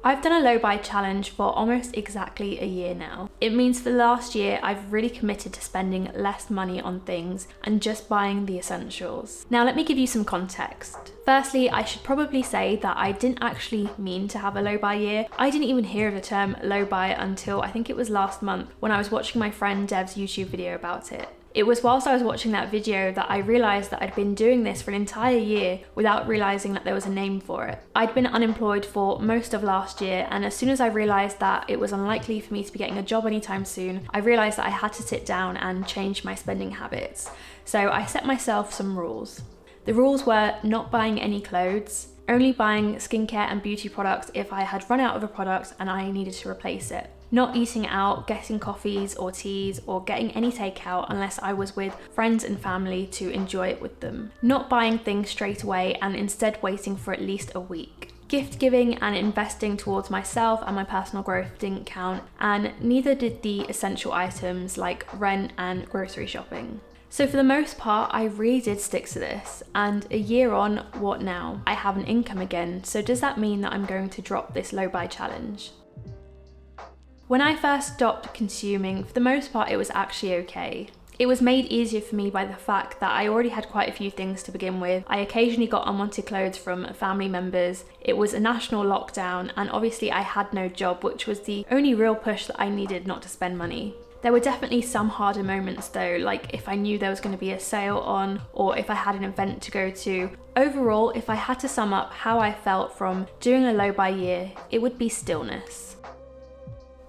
I've done a low buy challenge for almost exactly a year now. It means for the last year I've really committed to spending less money on things and just buying the essentials. Now let me give you some context. Firstly, I should probably say that I didn't actually mean to have a low buy year. I didn't even hear of the term low buy until I think it was last month when I was watching my friend Dev's YouTube video about it. It was whilst I was watching that video that I realised that I'd been doing this for an entire year without realising that there was a name for it. I'd been unemployed for most of last year, and as soon as I realised that it was unlikely for me to be getting a job anytime soon, I realised that I had to sit down and change my spending habits. So I set myself some rules. The rules were not buying any clothes, only buying skincare and beauty products if I had run out of a product and I needed to replace it. Not eating out, getting coffees or teas, or getting any takeout unless I was with friends and family to enjoy it with them. Not buying things straight away and instead waiting for at least a week. Gift giving and investing towards myself and my personal growth didn't count, and neither did the essential items like rent and grocery shopping. So for the most part, I really did stick to this, and a year on, what now? I have an income again, so does that mean that I'm going to drop this low buy challenge? When I first stopped consuming, for the most part it was actually okay. It was made easier for me by the fact that I already had quite a few things to begin with. I occasionally got unwanted clothes from family members. It was a national lockdown, and obviously I had no job, which was the only real push that I needed not to spend money. There were definitely some harder moments though, like if I knew there was going to be a sale on, or if I had an event to go to. Overall, if I had to sum up how I felt from doing a low buy year, it would be stillness.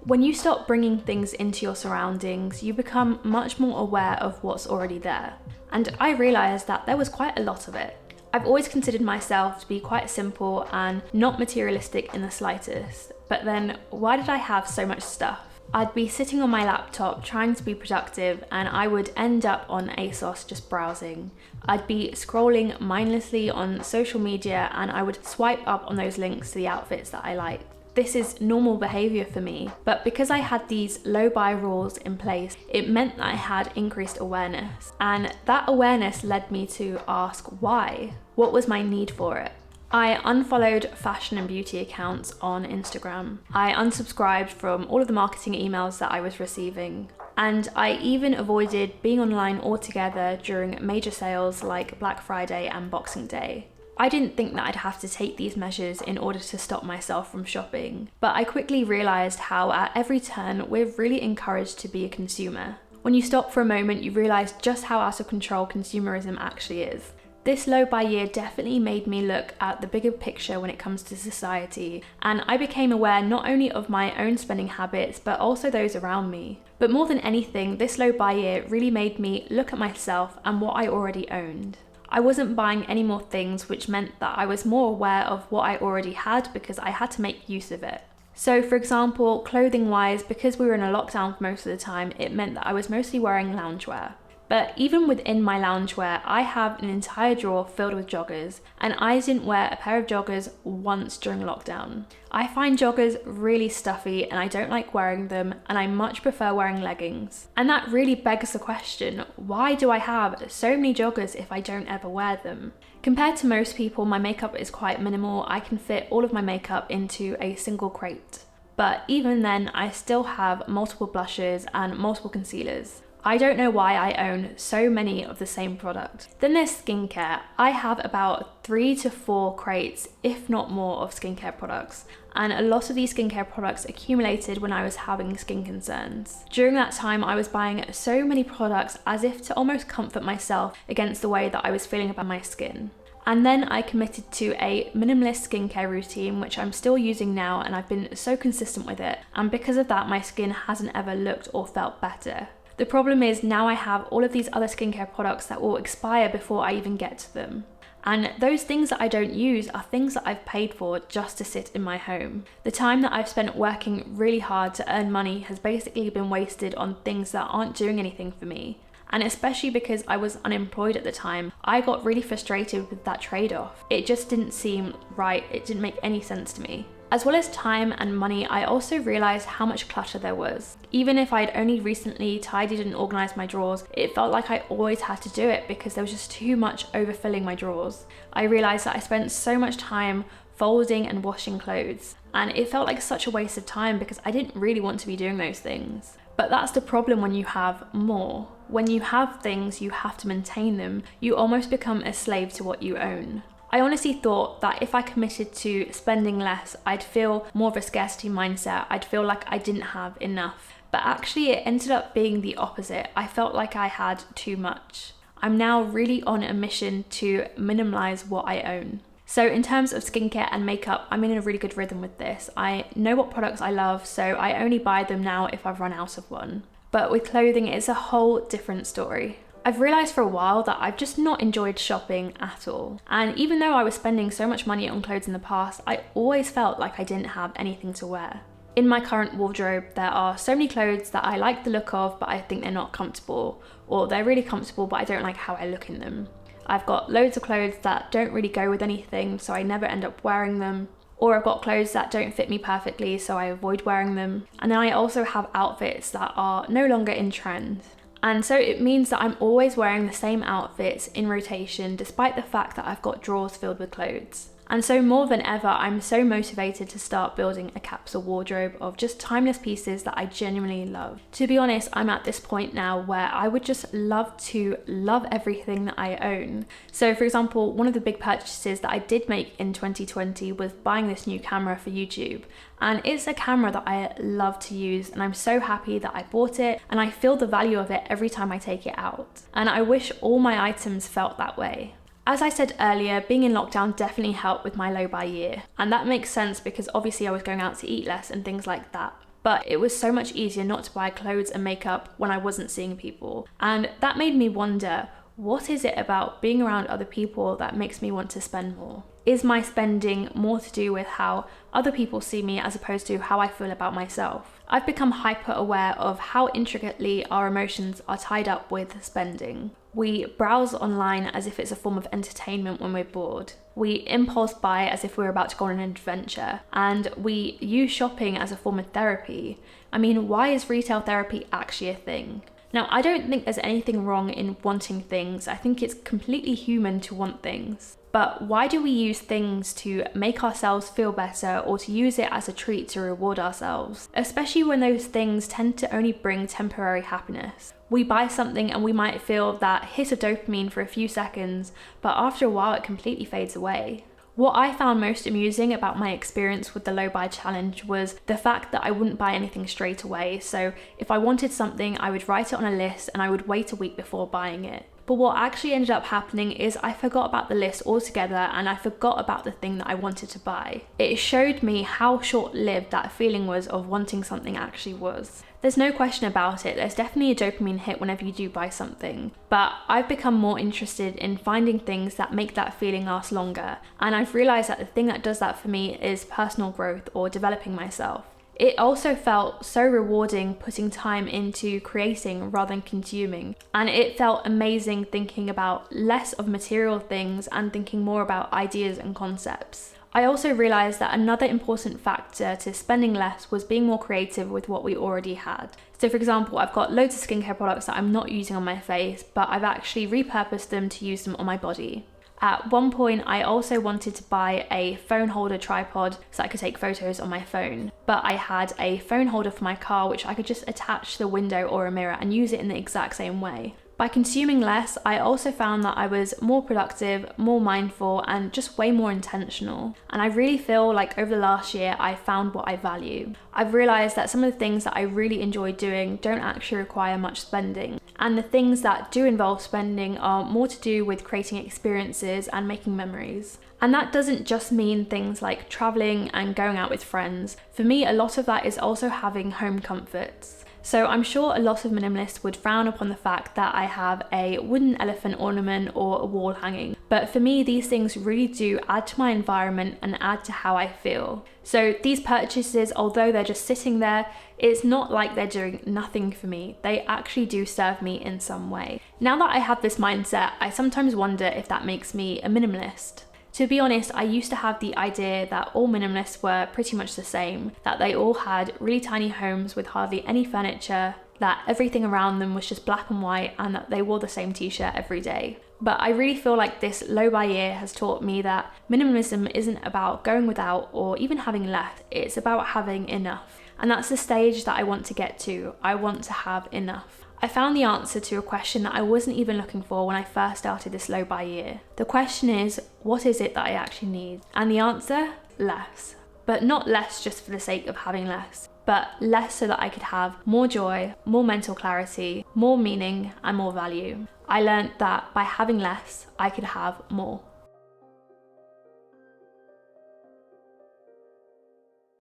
When you stop bringing things into your surroundings, you become much more aware of what's already there. And I realised that there was quite a lot of it. I've always considered myself to be quite simple and not materialistic in the slightest. But then, why did I have so much stuff? I'd be sitting on my laptop trying to be productive, and I would end up on ASOS just browsing. I'd be scrolling mindlessly on social media, and I would swipe up on those links to the outfits that I liked. This is normal behaviour for me, but because I had these low buy rules in place, it meant that I had increased awareness. And that awareness led me to ask why. What was my need for it? I unfollowed fashion and beauty accounts on Instagram. I unsubscribed from all of the marketing emails that I was receiving. And I even avoided being online altogether during major sales like Black Friday and Boxing Day. I didn't think that I'd have to take these measures in order to stop myself from shopping, but I quickly realised how at every turn we're really encouraged to be a consumer. When you stop for a moment, you realise just how out of control consumerism actually is. This low buy year definitely made me look at the bigger picture when it comes to society, and I became aware not only of my own spending habits but also those around me. But more than anything, this low buy year really made me look at myself and what I already owned. I wasn't buying any more things, which meant that I was more aware of what I already had because I had to make use of it. So for example, clothing wise, because we were in a lockdown for most of the time, it meant that I was mostly wearing loungewear. But even within my loungewear, I have an entire drawer filled with joggers, and I didn't wear a pair of joggers once during lockdown. I find joggers really stuffy and I don't like wearing them, and I much prefer wearing leggings. And that really begs the question, why do I have so many joggers if I don't ever wear them? Compared to most people, my makeup is quite minimal. I can fit all of my makeup into a single crate. But even then, I still have multiple blushes and multiple concealers. I don't know why I own so many of the same product. Then there's skincare. I have about 3 to 4 crates, if not more, of skincare products. And a lot of these skincare products accumulated when I was having skin concerns. During that time, I was buying so many products as if to almost comfort myself against the way that I was feeling about my skin. And then I committed to a minimalist skincare routine, which I'm still using now, and I've been so consistent with it. And because of that, my skin hasn't ever looked or felt better. The problem is now I have all of these other skincare products that will expire before I even get to them. And those things that I don't use are things that I've paid for just to sit in my home. The time that I've spent working really hard to earn money has basically been wasted on things that aren't doing anything for me. And especially because I was unemployed at the time, I got really frustrated with that trade-off. It just didn't seem right, it didn't make any sense to me. As well as time and money, I also realised how much clutter there was. Even if I'd only recently tidied and organised my drawers, it felt like I always had to do it because there was just too much overfilling my drawers. I realised that I spent so much time folding and washing clothes. And it felt like such a waste of time because I didn't really want to be doing those things. But that's the problem when you have more. When you have things, you have to maintain them. You almost become a slave to what you own. I honestly thought that if I committed to spending less, I'd feel more of a scarcity mindset. I'd feel like I didn't have enough. But actually it ended up being the opposite. I felt like I had too much. I'm now really on a mission to minimalize what I own. So in terms of skincare and makeup, I'm in a really good rhythm with this. I know what products I love, so I only buy them now if I've run out of one. But with clothing, it's a whole different story. I've realised for a while that I've just not enjoyed shopping at all. And even though I was spending so much money on clothes in the past, I always felt like I didn't have anything to wear. In my current wardrobe, there are so many clothes that I like the look of, but I think they're not comfortable, or they're really comfortable, but I don't like how I look in them. I've got loads of clothes that don't really go with anything, so I never end up wearing them. Or I've got clothes that don't fit me perfectly, so I avoid wearing them. And then I also have outfits that are no longer in trend. And so it means that I'm always wearing the same outfits in rotation, despite the fact that I've got drawers filled with clothes. And so more than ever, I'm so motivated to start building a capsule wardrobe of just timeless pieces that I genuinely love. To be honest, I'm at this point now where I would just love to love everything that I own. So for example, one of the big purchases that I did make in 2020 was buying this new camera for YouTube. And it's a camera that I love to use, and I'm so happy that I bought it, and I feel the value of it every time I take it out. And I wish all my items felt that way. As I said earlier, being in lockdown definitely helped with my low buy year. And that makes sense because obviously I was going out to eat less and things like that. But it was so much easier not to buy clothes and makeup when I wasn't seeing people. And that made me wonder, what is it about being around other people that makes me want to spend more? Is my spending more to do with how other people see me as opposed to how I feel about myself? I've become hyper aware of how intricately our emotions are tied up with spending. We browse online as if it's a form of entertainment when we're bored. We impulse buy as if we're about to go on an adventure. And we use shopping as a form of therapy. I mean, why is retail therapy actually a thing? Now, I don't think there's anything wrong in wanting things. I think it's completely human to want things. But why do we use things to make ourselves feel better or to use it as a treat to reward ourselves? Especially when those things tend to only bring temporary happiness. We buy something and we might feel that hit of dopamine for a few seconds, but after a while it completely fades away. What I found most amusing about my experience with the low buy challenge was the fact that I wouldn't buy anything straight away. So if I wanted something, I would write it on a list and I would wait a week before buying it. But what actually ended up happening is I forgot about the list altogether and I forgot about the thing that I wanted to buy. It showed me how short-lived that feeling was of wanting something actually was. There's no question about it, there's definitely a dopamine hit whenever you do buy something. But I've become more interested in finding things that make that feeling last longer. And I've realised that the thing that does that for me is personal growth or developing myself. It also felt so rewarding putting time into creating rather than consuming. And it felt amazing thinking about less of material things and thinking more about ideas and concepts. I also realised that another important factor to spending less was being more creative with what we already had. So for example, I've got loads of skincare products that I'm not using on my face, but I've actually repurposed them to use them on my body. At one point, I also wanted to buy a phone holder tripod so I could take photos on my phone. But I had a phone holder for my car which I could just attach to the window or a mirror and use it in the exact same way. By consuming less, I also found that I was more productive, more mindful, and just way more intentional. And I really feel like over the last year, I found what I value. I've realised that some of the things that I really enjoy doing don't actually require much spending. And the things that do involve spending are more to do with creating experiences and making memories. And that doesn't just mean things like travelling and going out with friends. For me, a lot of that is also having home comforts. So I'm sure a lot of minimalists would frown upon the fact that I have a wooden elephant ornament or a wall hanging. But for me, these things really do add to my environment and add to how I feel. So these purchases, although they're just sitting there, it's not like they're doing nothing for me. They actually do serve me in some way. Now that I have this mindset, I sometimes wonder if that makes me a minimalist. To be honest, I used to have the idea that all minimalists were pretty much the same, that they all had really tiny homes with hardly any furniture, that everything around them was just black and white and that they wore the same t-shirt every day. But I really feel like this low buy year has taught me that minimalism isn't about going without or even having less, it's about having enough. And that's the stage that I want to get to. I want to have enough. I found the answer to a question that I wasn't even looking for when I first started this low buy year. The question is, what is it that I actually need? And the answer, less. But not less just for the sake of having less, but less so that I could have more joy, more mental clarity, more meaning, and more value. I learned that by having less, I could have more.